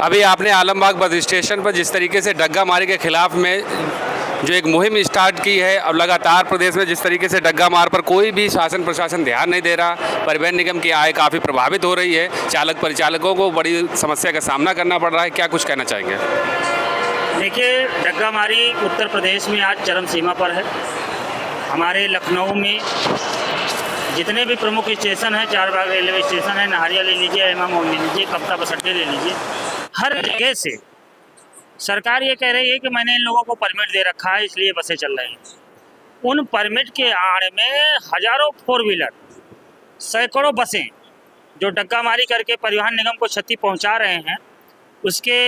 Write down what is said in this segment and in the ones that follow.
अभी आपने Alambagh bus station पर जिस तरीके से डग्गा मारी के खिलाफ में जो एक मुहिम स्टार्ट की है और लगातार प्रदेश में जिस तरीके से डग्गा मार पर कोई भी शासन प्रशासन ध्यान नहीं दे रहा, परिवहन निगम की आय काफ़ी प्रभावित हो रही है, चालक परिचालकों को बड़ी समस्या का सामना करना पड़ रहा है, क्या कुछ कहना चाहेंगे? देखिए, डग्गा मारी उत्तर प्रदेश में आज चरम सीमा पर है। हमारे लखनऊ में जितने भी प्रमुख स्टेशन हैं, चारबाग रेलवे स्टेशन है, नाहरिया ले लीजिए, इमाम मोहम्मद ले लीजिए, कप्ता बस अड्डे ले लीजिए, हर जगह से सरकार ये कह रही है कि मैंने इन लोगों को परमिट दे रखा है इसलिए बसें चल रही हैं। उन परमिट के आड़ में हज़ारों 4 व्हीलर, सैकड़ों बसें जो डग्गा मारी करके परिवहन निगम को क्षति पहुंचा रहे हैं, उसके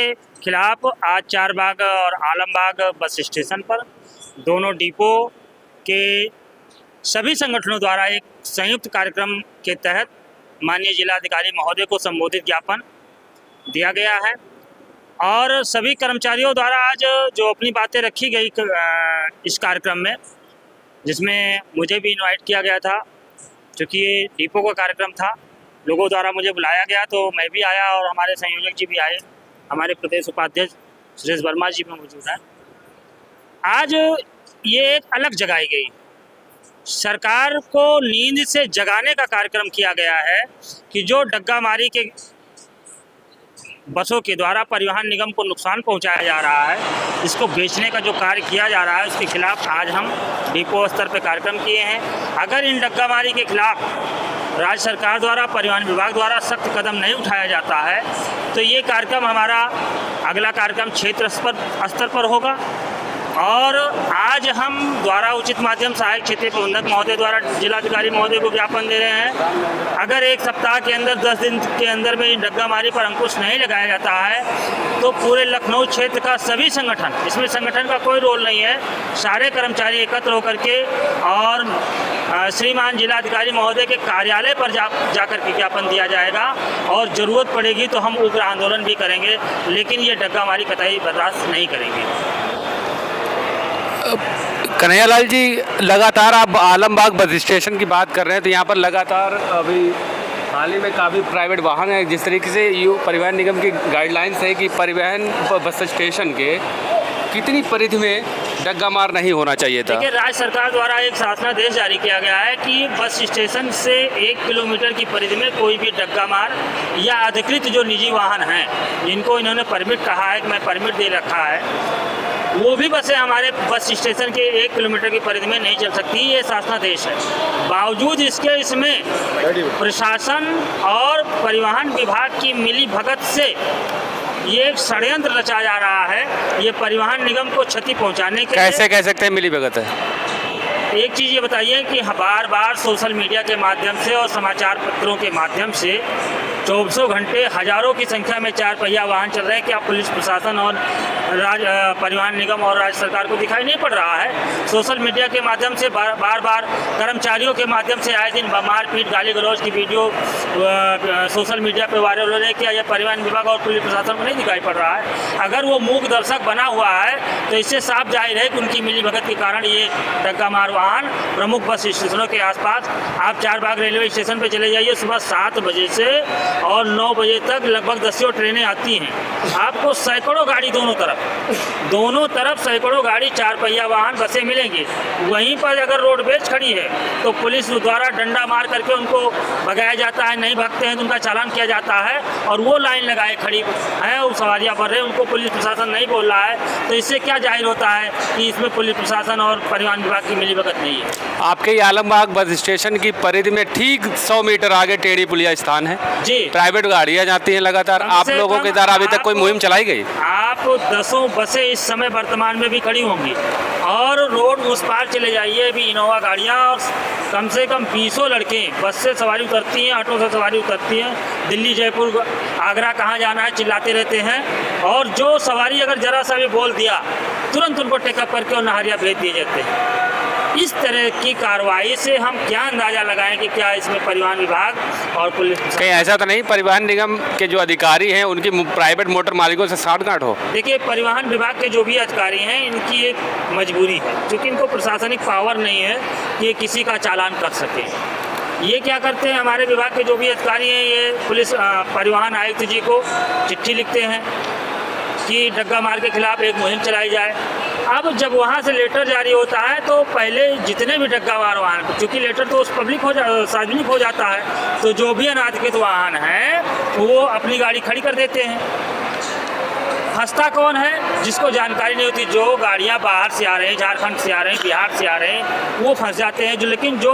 खिलाफ आज चारबाग और आलमबाग बस स्टेशन पर दोनों डिपो के सभी संगठनों द्वारा एक संयुक्त कार्यक्रम के तहत माननीय जिलाधिकारी महोदय को संबोधित ज्ञापन दिया गया है और सभी कर्मचारियों द्वारा आज जो अपनी बातें रखी गई इस कार्यक्रम में, जिसमें मुझे भी इनवाइट किया गया था क्योंकि ये डिपो का कार्यक्रम था, लोगों द्वारा मुझे बुलाया गया तो मैं भी आया और हमारे संयोजक जी भी आए, हमारे प्रदेश उपाध्यक्ष सुरेश वर्मा जी भी मौजूद हैं। आज ये एक अलग जगाई गई, सरकार को नींद से जगाने का कार्यक्रम किया गया है कि जो डग्गा मारी के बसों के द्वारा परिवहन निगम को नुकसान पहुंचाया जा रहा है, इसको बेचने का जो कार्य किया जा रहा है, उसके खिलाफ आज हम डिपो स्तर पर कार्यक्रम किए हैं। अगर इन डग्गा मारी के खिलाफ राज्य सरकार द्वारा, परिवहन विभाग द्वारा सख्त कदम नहीं उठाया जाता है तो ये कार्यक्रम हमारा अगला कार्यक्रम क्षेत्र स्तर पर होगा। और आज हम द्वारा उचित माध्यम सहायक क्षेत्रीय प्रबंधक महोदय द्वारा जिलाधिकारी महोदय को ज्ञापन दे रहे हैं, अगर एक सप्ताह के अंदर 10 दिन के अंदर में डग्गा मारी पर अंकुश नहीं लगाया जाता है तो पूरे लखनऊ क्षेत्र का सभी संगठन, इसमें संगठन का कोई रोल नहीं है, सारे कर्मचारी एकत्र होकर के और श्रीमान जिलाधिकारी महोदय के कार्यालय पर जाकर के ज्ञापन दिया जाएगा और ज़रूरत पड़ेगी तो हम उग्र आंदोलन भी करेंगे, लेकिन ये डग्गा मारी कतई बर्दाश्त नहीं करेंगे। कन्हैयालाल जी, लगातार आप आलमबाग बस स्टेशन की बात कर रहे हैं तो यहाँ पर लगातार अभी हाल ही में काफ़ी प्राइवेट वाहन है, जिस तरीके से परिवहन निगम की गाइडलाइंस है कि परिवहन बस स्टेशन के कितनी परिधि में डग्गा मार नहीं होना चाहिए था। देखिए, राज्य सरकार द्वारा एक शासनादेश जारी किया गया है कि बस स्टेशन से 1 किलोमीटर की परिधि में कोई भी डग्गा मार या अधिकृत जो निजी वाहन हैं जिनको इन्होंने परमिट कहा है कि मैं परमिट दे रखा है, वो भी बसें हमारे बस स्टेशन के 1 किलोमीटर की परिधि में नहीं चल सकती, ये शासनादेश है। बावजूद इसके इसमें प्रशासन और परिवहन विभाग की मिली भगत से ये एक षड्यंत्र रचा जा रहा है, ये परिवहन निगम को क्षति पहुंचाने के कैसे कह सकते हैं मिली भगत है? एक चीज़ ये बताइए कि बार बार सोशल मीडिया के माध्यम से और समाचार पत्रों के माध्यम से 24 घंटे हज़ारों की संख्या में 4 पहिया वाहन चल रहे हैं, क्या पुलिस प्रशासन और परिवहन निगम और राज्य सरकार को दिखाई नहीं पड़ रहा है? सोशल मीडिया के माध्यम से बार बार कर्मचारियों के माध्यम से आए दिन मारपीट, गाली गलौज की वीडियो सोशल मीडिया पर वायरल हो रही है, क्या यह परिवहन विभाग और पुलिस प्रशासन को नहीं दिखाई पड़ रहा है? अगर वो मूक दर्शक बना हुआ है तो इससे साफ जाहिर है कि उनकी मिली भगत के कारण ये डग्गा मार वाहन प्रमुख बस स्टेशनों के आसपास, आप चारबाग रेलवे स्टेशन पर चले जाइए, सुबह 7 बजे से और 9 बजे तक लगभग 10 ट्रेनें आती हैं, आपको सैकड़ों गाड़ी दोनों तरफ सैकड़ों गाड़ी 4 पहिया वाहन बसें मिलेंगी। वहीं पर अगर रोडवेज खड़ी है तो पुलिस द्वारा डंडा मार करके उनको भगाया जाता है, नहीं भागते हैं तो उनका चालान किया जाता है और वो लाइन लगाए खड़ी है और सवारियाँ भर रहे हैं, उनको पुलिस प्रशासन नहीं बोल रहा है। तो इससे क्या जाहिर होता है कि इसमें पुलिस प्रशासन और परिवहन विभाग की मिलीभगत नहीं है। आपके आलमबाग बस स्टेशन की परिधि में ठीक 100 मीटर आगे टेढ़ी पुलिया स्थान है जी, प्राइवेट गाड़ियाँ जाती हैं लगातार, आप लोगों के द्वारा अभी तक कोई मुहिम चलाई गई? आप 10 बसें इस समय वर्तमान में भी खड़ी होंगी और रोड उस पार चले जाइए, अभी इनोवा गाड़ियाँ और कम से कम 20 लड़के बस से सवारी उतरती हैं, ऑटो से सवारी उतरती हैं, दिल्ली, जयपुर, आगरा कहाँ जाना है चिल्लाते रहते हैं और जो सवारी अगर ज़रा सा भी बोल दिया तुरंत उनको टेकअप करके और नाहरिया भेज दिए जाते हैं। इस तरह की कार्रवाई से हम क्या अंदाज़ा लगाएं कि क्या इसमें परिवहन विभाग और पुलिस? कहीं ऐसा तो नहीं परिवहन निगम के जो अधिकारी हैं उनकी प्राइवेट मोटर मालिकों से साठगांठ हो? देखिए, परिवहन विभाग के जो भी अधिकारी हैं इनकी एक मजबूरी है, क्योंकि इनको प्रशासनिक पावर नहीं है कि ये किसी का चालान कर सकें। ये क्या करते हैं, हमारे विभाग के जो भी अधिकारी हैं ये पुलिस परिवहन आयुक्त जी को चिट्ठी लिखते हैं कि डग्गा मार के खिलाफ एक मुहिम चलाई जाए। अब जब वहाँ से लेटर जारी होता है तो पहले जितने भी डग्गा मार वाहन, चूँकि लेटर तो सार्वजनिक हो जाता है, तो जो भी अनाधिकृत वाहन है वो अपनी गाड़ी खड़ी कर देते हैं। फंसता कौन है? जिसको जानकारी नहीं होती। जो गाड़ियां बाहर से आ रहे हैं, झारखंड से आ रहे हैं, बिहार से आ रहे हैं, वो फंस जाते हैं। लेकिन जो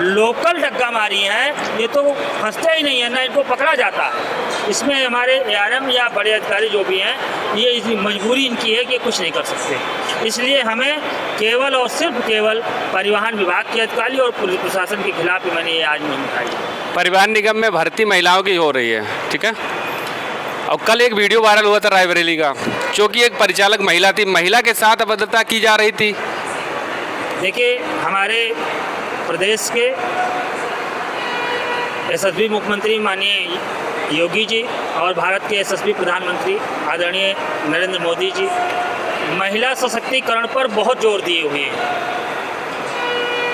लोकल डग्गा मारी हैं ये तो फंसते ही नहीं है, ना इनको पकड़ा जाता है। इसमें हमारे ARM या बड़े अधिकारी जो भी हैं, ये मजबूरी इनकी है कि कुछ नहीं कर सकते। इसलिए हमें केवल और सिर्फ केवल परिवहन विभाग के अधिकारी और पुलिस प्रशासन के खिलाफ ही मैंने ये आज मुहिम उठाई। परिवहन निगम में भर्ती महिलाओं की हो रही है, ठीक है। और कल एक वीडियो वायरल हुआ था रायबरेली का, जो कि एक परिचालक महिला थी, महिला के साथ अभद्रता की जा रही थी। देखिए, हमारे प्रदेश के यशस्वी मुख्यमंत्री माननीय योगी जी और भारत के यशस्वी प्रधानमंत्री आदरणीय नरेंद्र मोदी जी महिला सशक्तिकरण पर बहुत जोर दिए हुए हैं।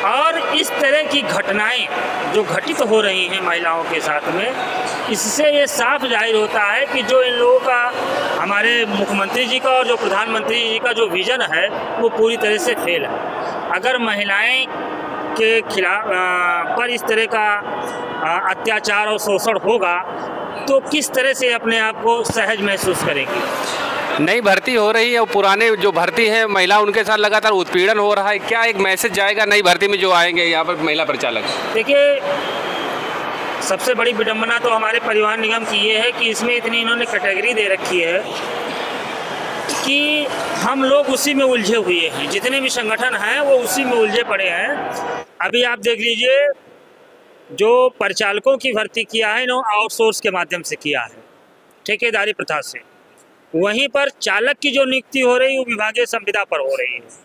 और इस तरह की घटनाएं जो घटित हो रही हैं महिलाओं के साथ में, इससे ये साफ जाहिर होता है कि जो इन लोगों का, हमारे मुख्यमंत्री जी का और जो प्रधानमंत्री जी का जो विज़न है वो पूरी तरह से फेल है। अगर महिलाएं के खिलाफ पर इस तरह का अत्याचार और शोषण होगा तो किस तरह से अपने आप को सहज महसूस करेंगी। नई भर्ती हो रही है और पुराने जो भर्ती है महिला, उनके साथ लगातार उत्पीड़न हो रहा है। क्या एक मैसेज जाएगा नई भर्ती में जो आएंगे यहाँ पर महिला परिचालक? देखिए, सबसे बड़ी विडंबना तो हमारे परिवहन निगम की ये है कि इसमें इतनी इन्होंने कैटेगरी दे रखी है कि हम लोग उसी में उलझे हुए हैं। जितने भी संगठन हैं वो उसी में उलझे पड़े हैं। अभी आप देख लीजिए, जो परिचालकों की भर्ती किया है इन्होंने आउटसोर्स के माध्यम से किया है, ठेकेदारी प्रथा से। वहीं पर चालक की जो नियुक्ति हो रही है वो विभागीय संविदा पर हो रही है।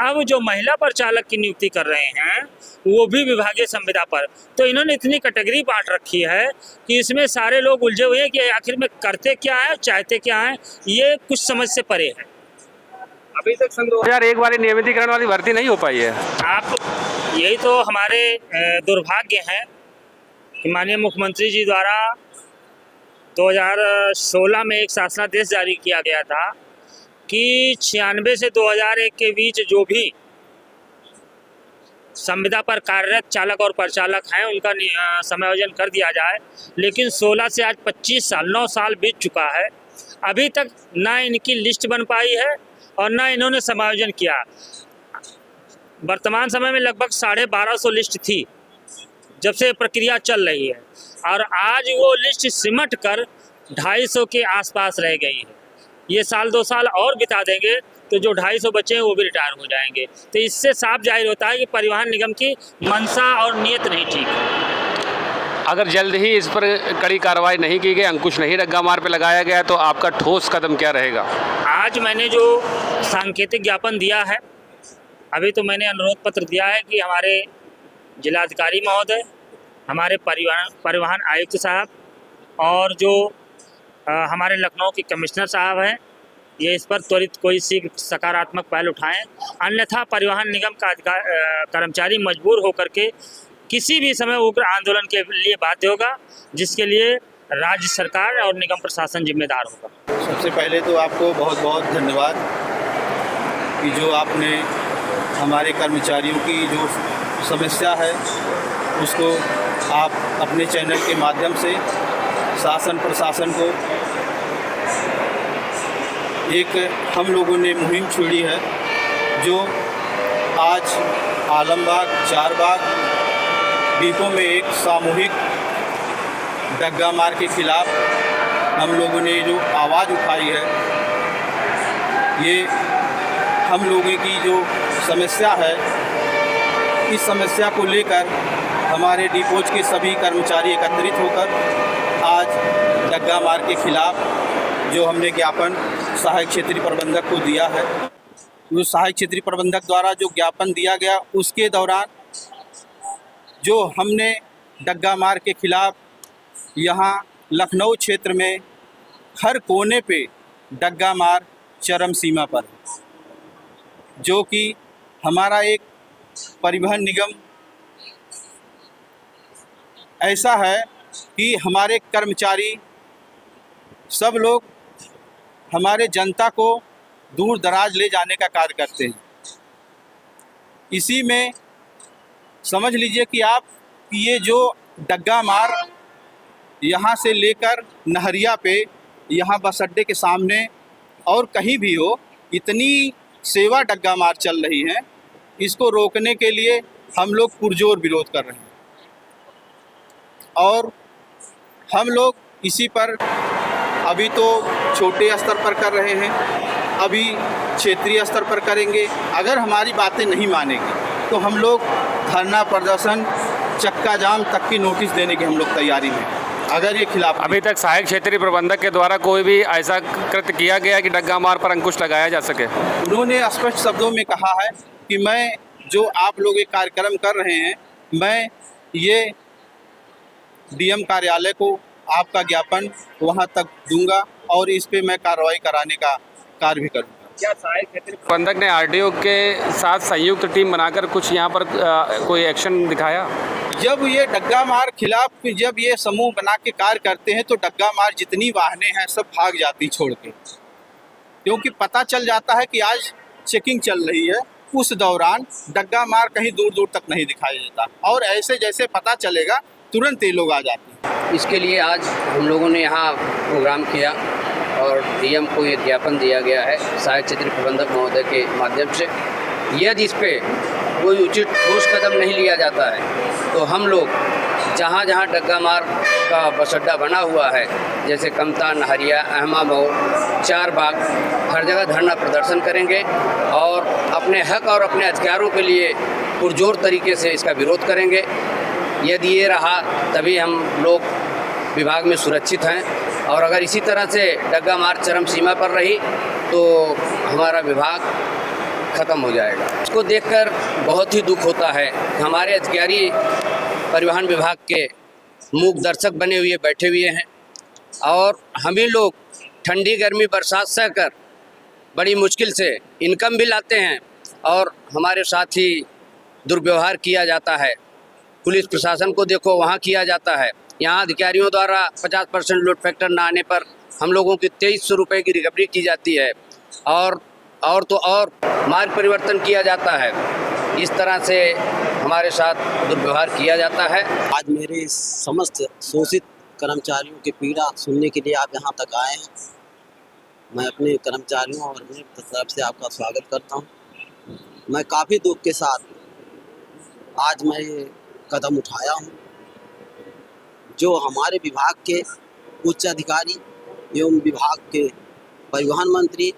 अब जो महिला परिचालक की नियुक्ति कर रहे हैं वो भी विभागीय संविदा पर। तो इन्होंने इतनी कैटेगरी बांट रखी है कि इसमें सारे लोग उलझे हुए हैं कि आखिर में करते क्या है, चाहते क्या है, ये कुछ समझ से परे है। अभी तक सन 2001 वाली नियमितीकरण वाली भर्ती नहीं हो पाई है। आप, यही तो हमारे दुर्भाग्य है कि माननीय मुख्यमंत्री जी द्वारा 2016 में एक शासनादेश जारी किया गया था कि 96 से 2001 के बीच जो भी संविदा पर कार्यरत चालक और परिचालक हैं उनका समायोजन कर दिया जाए। लेकिन 16 से आज 25 साल, 9 साल बीत चुका है, अभी तक ना इनकी लिस्ट बन पाई है और ना इन्होंने समायोजन किया। वर्तमान समय में लगभग 1250 लिस्ट थी जब से प्रक्रिया चल रही है, और आज वो लिस्ट सिमट कर 250 के आसपास रह गई है। ये साल 2 साल और बिता देंगे तो जो 250 बच्चे हैं वो भी रिटायर हो जाएंगे। तो इससे साफ जाहिर होता है कि परिवहन निगम की मंशा और नीयत नहीं ठीक है। अगर जल्द ही इस पर कड़ी कार्रवाई नहीं की गई, अंकुश नहीं डग्गा मार पे लगाया गया, तो आपका ठोस कदम क्या रहेगा? आज मैंने जो सांकेतिक ज्ञापन दिया है, अभी तो मैंने अनुरोध पत्र दिया है कि हमारे जिलाधिकारी महोदय, हमारे परिवहन आयुक्त साहब और जो हमारे लखनऊ के कमिश्नर साहब हैं, ये इस पर त्वरित कोई शीघ्र सकारात्मक पहल उठाएं। अन्यथा परिवहन निगम का कर्मचारी मजबूर होकर के किसी भी समय उग्र आंदोलन के लिए बाध्य होगा, जिसके लिए राज्य सरकार और निगम प्रशासन जिम्मेदार होगा। सबसे पहले तो आपको बहुत बहुत धन्यवाद कि जो आपने हमारे कर्मचारियों की जो समस्या है उसको आप अपने चैनल के माध्यम से शासन प्रशासन को एक हम लोगों ने मुहिम छेड़ी है, जो आज आलमबाग, चारबाग डिपो में एक सामूहिक डग्गा मार के खिलाफ हम लोगों ने जो आवाज़ उठाई है, ये हम लोगों की जो समस्या है, इस समस्या को लेकर हमारे डिपोज के सभी कर्मचारी एकत्रित होकर आज डग्गा मार के खिलाफ जो हमने ज्ञापन सहायक क्षेत्रीय प्रबंधक को दिया है, उस सहायक क्षेत्रीय प्रबंधक द्वारा जो ज्ञापन दिया गया उसके दौरान जो हमने डग्गा मार के खिलाफ यहाँ लखनऊ क्षेत्र में हर कोने पे डग्गा मार चरम सीमा पर, जो कि हमारा एक परिवहन निगम ऐसा है कि हमारे कर्मचारी सब लोग हमारे जनता को दूर दराज ले जाने का कार्य करते हैं। इसी में समझ लीजिए कि आप कि ये जो डग्गा मार यहाँ से लेकर नहरिया पे, यहाँ बस अड्डे के सामने और कहीं भी हो, इतनी सेवा डग्गा मार चल रही है, इसको रोकने के लिए हम लोग पुरजोर विरोध कर रहे हैं। और हम लोग इसी पर अभी तो छोटे स्तर पर कर रहे हैं, अभी क्षेत्रीय स्तर पर करेंगे। अगर हमारी बातें नहीं मानेंगे तो हम लोग धरना प्रदर्शन, चक्का जाम तक की नोटिस देने की हम लोग तैयारी में, अगर ये खिलाफ। अभी तक सहायक क्षेत्रीय प्रबंधक के द्वारा कोई भी ऐसा कृत्य किया गया कि डग्गा मार पर अंकुश लगाया जा सके? उन्होंने स्पष्ट शब्दों में कहा है कि मैं जो आप लोग एक कार्यक्रम कर रहे हैं, मैं ये डीएम कार्यालय को आपका ज्ञापन वहां तक दूंगा और इस पे मैं कार्रवाई कराने का कार्य भी करूंगा। क्या सहायक क्षेत्रीय प्रबंधक ने आरटीओ के साथ संयुक्त टीम बनाकर कुछ यहाँ पर कोई एक्शन दिखाया? जब ये डग्गा मार खिलाफ जब ये समूह बना के कार्य करते हैं तो डग्गा मार जितनी वाहनें हैं सब भाग जाती छोड़ के, क्योंकि पता चल जाता है कि आज चेकिंग चल रही है। उस दौरान डग्गा मार कहीं दूर दूर तक नहीं दिखाई देता और ऐसे जैसे पता चलेगा तुरंत ये लोग आ जाते हैं। इसके लिए आज हम लोगों ने यहाँ प्रोग्राम किया और डीएम को ये ज्ञापन दिया गया है सहायक क्षेत्रीय प्रबंधक महोदय के माध्यम से। यदि इस पे कोई उचित ठोस कदम नहीं लिया जाता है तो हम लोग जहाँ जहाँ डग्गा मार का बस अड्डा बना हुआ है, जैसे कमता, नहरिया, अहमा मऊ, चार बाग, हर जगह धरना प्रदर्शन करेंगे और अपने हक और अपने अधिकारों के लिए पुरजोर तरीके से इसका विरोध करेंगे। यदि ये रहा तभी हम लोग विभाग में सुरक्षित हैं, और अगर इसी तरह से डग्गा मार चरम सीमा पर रही तो हमारा विभाग ख़त्म हो जाएगा। इसको देखकर बहुत ही दुख होता है। हमारे अधिकारी परिवहन विभाग के मूक दर्शक बने हुए बैठे हुए हैं और हम ही लोग ठंडी गर्मी बरसात सहकर बड़ी मुश्किल से इनकम भी लाते हैं और हमारे साथ ही दुर्व्यवहार किया जाता है। पुलिस प्रशासन को देखो, वहाँ किया जाता है। यहाँ अधिकारियों द्वारा 50% लोड फैक्टर न आने पर हम लोगों की 2300 रुपये की रिकवरी की जाती है और मार्ग परिवर्तन किया जाता है। इस तरह से हमारे साथ दुर्व्यवहार किया जाता है। आज मेरे समस्त शोषित कर्मचारियों की पीड़ा सुनने के लिए आप यहाँ तक आए हैं। मैं अपने कर्मचारियों और मेरी तरफ से आपका स्वागत करता हूँ। मैं काफ़ी दुख के साथ आज मैं ये कदम उठाया हूँ। जो हमारे विभाग के उच्च अधिकारी एवं विभाग के परिवहन मंत्री,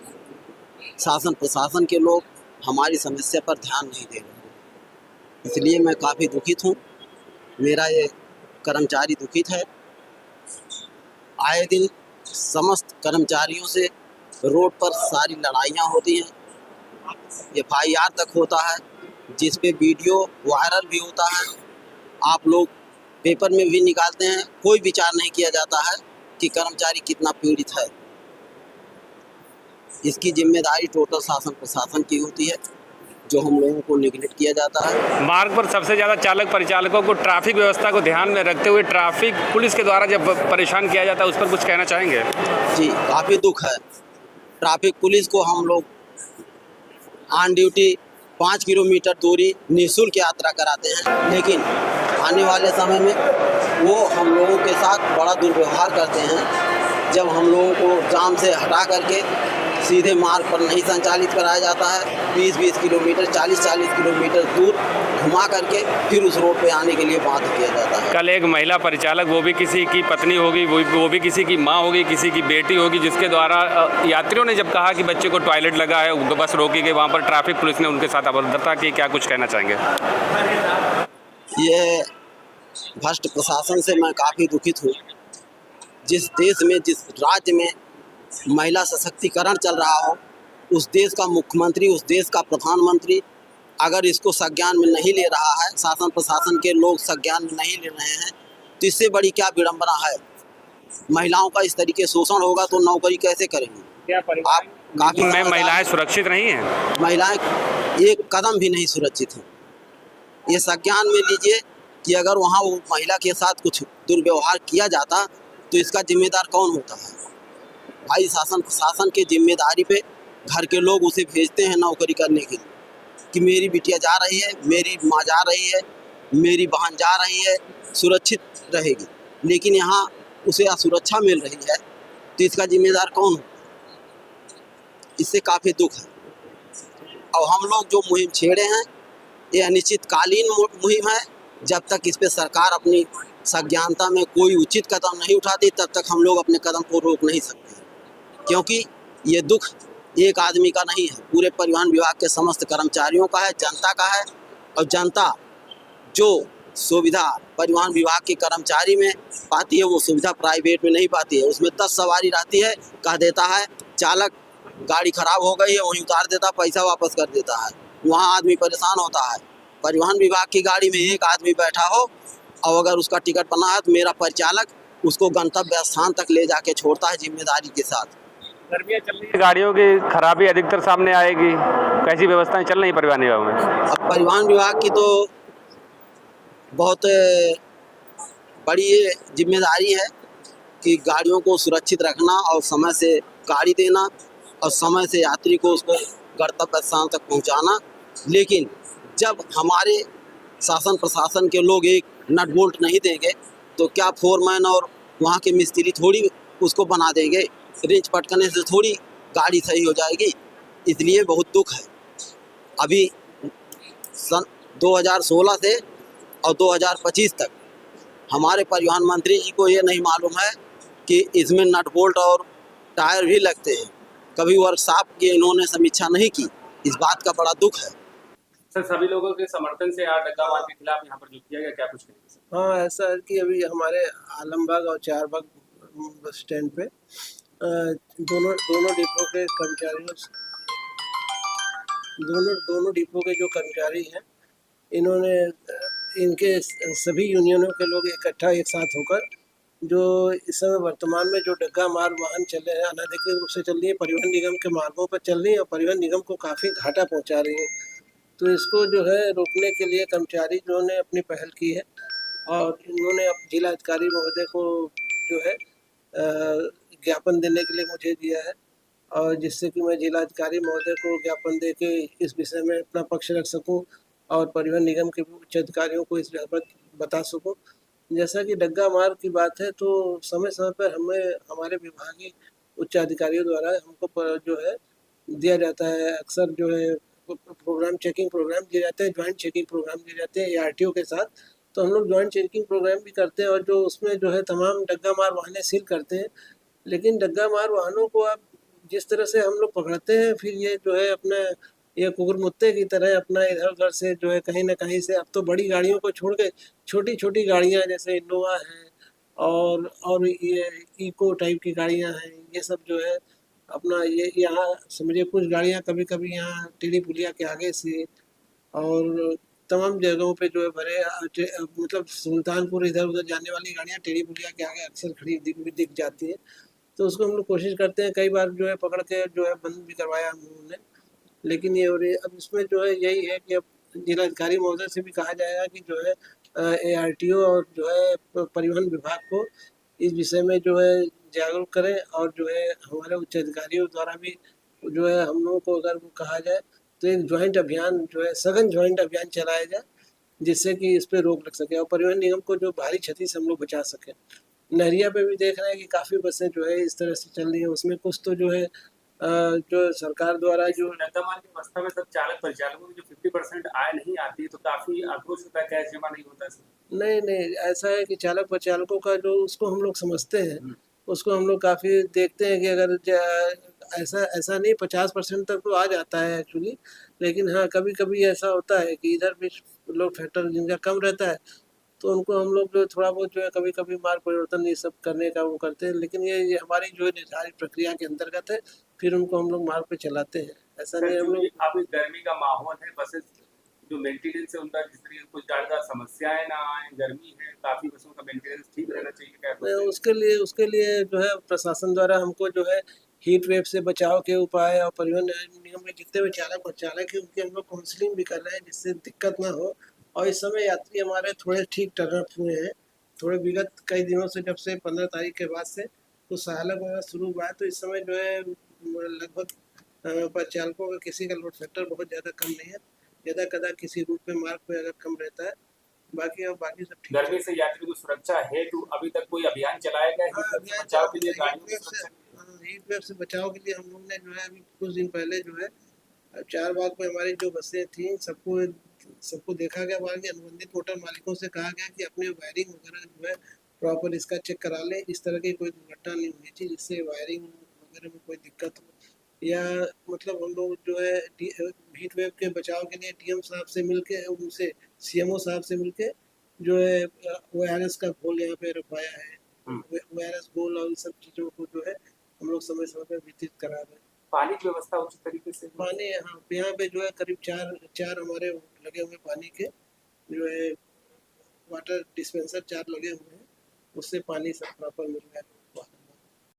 शासन प्रशासन के लोग हमारी समस्या पर ध्यान नहीं दे रहे हैं, इसलिए मैं काफ़ी दुखित हूँ। मेरा ये कर्मचारी दुखित है। आए दिन समस्त कर्मचारियों से रोड पर सारी लड़ाइयाँ होती हैं, FIR तक होता है, जिस पे वीडियो वायरल भी होता है। आप लोग पेपर में भी निकालते हैं। कोई विचार नहीं किया जाता है कि कर्मचारी कितना पीड़ित है। इसकी जिम्मेदारी टोटल शासन प्रशासन की होती है, जो हम लोगों को निगलेक्ट किया जाता है। मार्ग पर सबसे ज़्यादा चालक परिचालकों को ट्रैफिक व्यवस्था को ध्यान में रखते हुए ट्रैफिक पुलिस के द्वारा जब परेशान किया जाता है, उस पर कुछ कहना चाहेंगे? जी, काफ़ी दुख है। ट्रैफिक पुलिस को हम लोग ऑन ड्यूटी 5 किलोमीटर दूरी निःशुल्क यात्रा कराते हैं, लेकिन आने वाले समय में वो हम लोगों के साथ बड़ा दुर्व्यवहार करते हैं। जब हम लोगों को जाम से हटा करके सीधे मार्ग पर नहीं संचालित कराया जाता है, 20-20 किलोमीटर 40-40 किलोमीटर दूर घुमा करके फिर उस रोड पे आने के लिए बाध्य किया जाता है। कल एक महिला परिचालक, वो भी किसी की पत्नी होगी, वो भी किसी की माँ होगी, किसी की बेटी होगी, जिसके द्वारा यात्रियों ने जब कहा कि बच्चे को टॉयलेट लगा है, बस रोकी गई, वहाँ पर ट्रैफिक पुलिस ने उनके साथ अभद्रता की। क्या कुछ कहना चाहेंगे? ये भ्रष्ट प्रशासन से मैं काफ़ी दुखित हूँ। जिस देश में, जिस राज्य में महिला सशक्तिकरण चल रहा हो, उस देश का मुख्यमंत्री, उस देश का प्रधानमंत्री अगर इसको संज्ञान में नहीं ले रहा है, शासन प्रशासन के लोग संज्ञान में नहीं ले रहे हैं, तो इससे बड़ी क्या विडंबना है। महिलाओं का इस तरीके शोषण होगा तो नौकरी कैसे करेंगे? आप काफ़ी महिलाएं सुरक्षित नहीं हैं। महिलाएं एक कदम भी नहीं सुरक्षित हैं। ये संज्ञान में लीजिए कि अगर वहाँ वो महिला के साथ कुछ दुर्व्यवहार किया जाता तो इसका जिम्मेदार कौन होता है? भाई शासन प्रशासन की जिम्मेदारी पे घर के लोग उसे भेजते हैं नौकरी करने के लिए कि मेरी बिटिया जा रही है, मेरी माँ जा रही है, मेरी बहन जा रही है, सुरक्षित रहेगी। लेकिन यहाँ उसे असुरक्षा मिल रही है तो इसका जिम्मेदार कौन हो? इससे काफ़ी दुख है। और हम लोग जो मुहिम छेड़े हैं ये अनिश्चितकालीन मुहिम है। जब तक इस पे सरकार अपनी संज्ञानता में कोई उचित कदम नहीं उठाती तब तक हम लोग अपने कदम को रोक नहीं सकते, क्योंकि ये दुख एक आदमी का नहीं है, पूरे परिवहन विभाग के समस्त कर्मचारियों का है, जनता का है। और जनता जो सुविधा परिवहन विभाग के कर्मचारी में पाती है वो सुविधा प्राइवेट में नहीं पाती है। उसमें 10 सवारी रहती है, कह देता है चालक गाड़ी खराब हो गई है, वहीं उतार देता, पैसा वापस कर देता है, वहाँ आदमी परेशान होता है। परिवहन विभाग की गाड़ी में एक आदमी बैठा हो और अगर उसका टिकट बना है तो मेरा परिचालक उसको गंतव्य स्थान तक ले जाके छोड़ता है जिम्मेदारी के साथ। गर्मियाँ चल रही है, गाड़ियों की खराबी अधिकतर सामने आएगी, कैसी व्यवस्थाएं चल रही परिवहन विभाग में? अब परिवहन विभाग की तो बहुत बड़ी ये जिम्मेदारी है कि गाड़ियों को सुरक्षित रखना और समय से गाड़ी देना और समय से यात्री को उसको गंतव्य स्थान तक पहुंचाना। लेकिन जब हमारे शासन प्रशासन के लोग एक नट बोल्ट नहीं देंगे तो क्या फोरमैन और वहाँ के मिस्त्री थोड़ी उसको बना देंगे? रेंज पटकने से थोड़ी गाड़ी सही हो जाएगी। इसलिए बहुत दुख है। अभी सन 2016 से और 2025 तक हमारे परिवहन मंत्री जी को ये नहीं मालूम है कि इसमें नट बोल्ट और टायर भी लगते हैं। कभी वर्कशॉप की इन्होंने समीक्षा नहीं की, इस बात का बड़ा दुख है। सर, सभी लोगों के समर्थन से आज डग्गा मार के खिलाफ यहाँ पर जो किया गया, क्या कुछ कहेंगे सर? हाँ, ऐसा है कि अभी हमारे आलमबाग और चारबाग बस स्टैंड पे दोनों डिपो के कर्मचारियों दोनों डिपो के जो कर्मचारी हैं इन्होंने इनके सभी यूनियनों के लोग इकट्ठा एक साथ होकर जो इस समय वर्तमान में जो डग्गा मार वाहन चल रहे हैं, अनाधिकृत रूप से चल रही है, परिवहन निगम के मार्गों पर चल रही है और परिवहन निगम को काफ़ी घाटा पहुंचा रही है। तो इसको जो है रोकने के लिए कर्मचारी जो ने अपनी पहल की है और इन्होंने अब जिलाधिकारी महोदय को जो है ज्ञापन देने के लिए मुझे दिया है और जिससे कि मैं जिलाधिकारी महोदय को ज्ञापन दे के इस विषय में अपना पक्ष रख सकूं और परिवहन निगम के उच्च अधिकारियों को इस बाबत बता सकूं। जैसा कि डग्गा मार्ग की बात है तो समय समय पर हमें हमारे विभागीय उच्च अधिकारियों द्वारा हमको जो है दिया जाता है, अक्सर जो है चेकिंग प्रोग्राम दिए जाते हैं, ज्वाइंट चेकिंग प्रोग्राम दिए जाते हैं ARTO के साथ। तो हम लोग ज्वाइंट चेकिंग प्रोग्राम भी करते हैं और जो उसमें जो है तमाम डग्गा मार वाहनें सील करते हैं। लेकिन डग्गा मार वाहनों को अब जिस तरह से हम लोग पकड़ते हैं फिर ये जो है अपना ये कुकुरमुत्ते की तरह अपना इधर उधर से जो है कहीं ना कहीं से अब तो बड़ी गाड़ियों को छोड़ के छोटी छोटी गाड़ियाँ जैसे इनोवा है और ये इको टाइप की गाड़ियाँ हैं, ये सब जो है अपना ये यहाँ समझिए कुछ गाड़ियाँ कभी कभी यहाँ टेढ़ी पुलिया के आगे से और तमाम जगहों पे जो है भरे मतलब सुल्तानपुर इधर उधर जाने वाली गाड़ियाँ टेढ़ी पुलिया के आगे अक्सर खड़ी दिख जाती हैं। तो उसको हम लोग कोशिश करते हैं, कई बार जो है पकड़ के जो है बंद भी करवाया हम लोगों ने, लेकिन ये और अब इसमें जो है यही है कि अब जिलाधिकारी महोदय से भी कहा जाएगा कि जो है ARTO और जो है परिवहन विभाग को इस विषय में जो है जागरूक करें और जो है हमारे उच्च अधिकारियों द्वारा भी जो है हम लोगों को अगर वो कहा जाए तो एक ज्वाइंट अभियान जो है सघन ज्वाइंट अभियान चलाया जाए जिससे कि इस पर रोक लग सके और परिवहन निगम को जो भारी क्षति से हम लोग बचा सकें। नहरिया पे भी देख रहे हैं कि काफ़ी बसें जो है इस तरह से चल रही हैं, उसमें कुछ तो जो है जो सरकार द्वारा जो डग्गा मार की व्यवस्था में सब चालक परिचालकों की जो 50% आय नहीं आती तो काफ़ी आक्रोश होता है, कैश जमा नहीं होता है। नहीं ऐसा है कि चालक परिचालकों का जो उसको हम लोग समझते हैं उसको हम लोग काफ़ी देखते हैं कि अगर ऐसा नहीं 50% तक तो आ जाता है एक्चुअली, लेकिन हाँ कभी कभी ऐसा होता है कि इधर भी लोग फैक्टर जिनका कम रहता है तो उनको हम लोग जो थोड़ा बहुत जो है कभी कभी मार्ग परिवर्तन ये सब करने का वो करते हैं, लेकिन ये हमारी जो है निर्धारित प्रक्रिया के अंतर्गत है, फिर उनको हम लोग मार्ग पे चलाते हैं। ऐसा नहीं हम लोग अभी गर्मी का माहौल है, बसेस जो मेंटेनेंस है उनका जिस तरीके कुछ ज़्यादा समस्याएं ना आए, गर्मी है काफ़ी बसों का मेंटेनेंस ठीक रहना चाहिए क्या? उसके लिए जो है प्रशासन द्वारा हमको जो है हीट वेव से बचाव के उपाय और परिवहन निगम के जितने भी चालक है उनकी हम लोग काउंसलिंग भी कर रहे हैं जिससे दिक्कत ना हो और इस समय यात्री हमारे थोड़े ठीक टर्न अप हुए हैं। थोड़े विगत कई दिनों से, जब से 15 तारीख के बाद से तो सहालक वगैरह शुरू हुआ है, तो इस समय जो है लगभग परिचालकों का किसी का लोड फैक्टर बहुत ज़्यादा कम नहीं है। ज़्यादा कदा किसी रूट पे मार्ग पे अगर कम रहता है, बाकी सब ठीक है। गर्मी से यात्रियों की सुरक्षा हेतु अभी तक कोई अभियान चलाया गया है हीट वेव से बचाव के लिए गाड़ियों की सुरक्षा? हीट वेव से बचाव के लिए हम लोग ने जो है अभी कुछ दिन पहले जो है चारबाग पे हमारी जो बसें थी सबको देखा गया, वहाँ के अनुबंधित होटल मालिकों से कहा गया कि अपने वायरिंग वगैरह जो है प्रॉपर इसका चेक करा लें। इस तरह की कोई दुर्घटना नहीं होनी चाहिए जिससे वायरिंग वगैरह में कोई दिक्कत हो, या मतलब हम लोग जो है हीट वेव के बचाव के लिए डीएम साहब से मिलके, उनसे सीएमओ साहब से मिलके जो है ORS का घोल यहाँ पे रखवाया है। ORS घोल और इन सब चीज़ों को जो है हम लोग समय समय पर वितरित करा रहे हैं। पानी की व्यवस्था उचित तरीके से? पानी यहाँ पे जो है करीब चार हमारे लगे हुए पानी के जो है वाटर डिस्पेंसर 4 लगे हुए हैं, उससे पानी सब प्रॉपर मिल रहा है।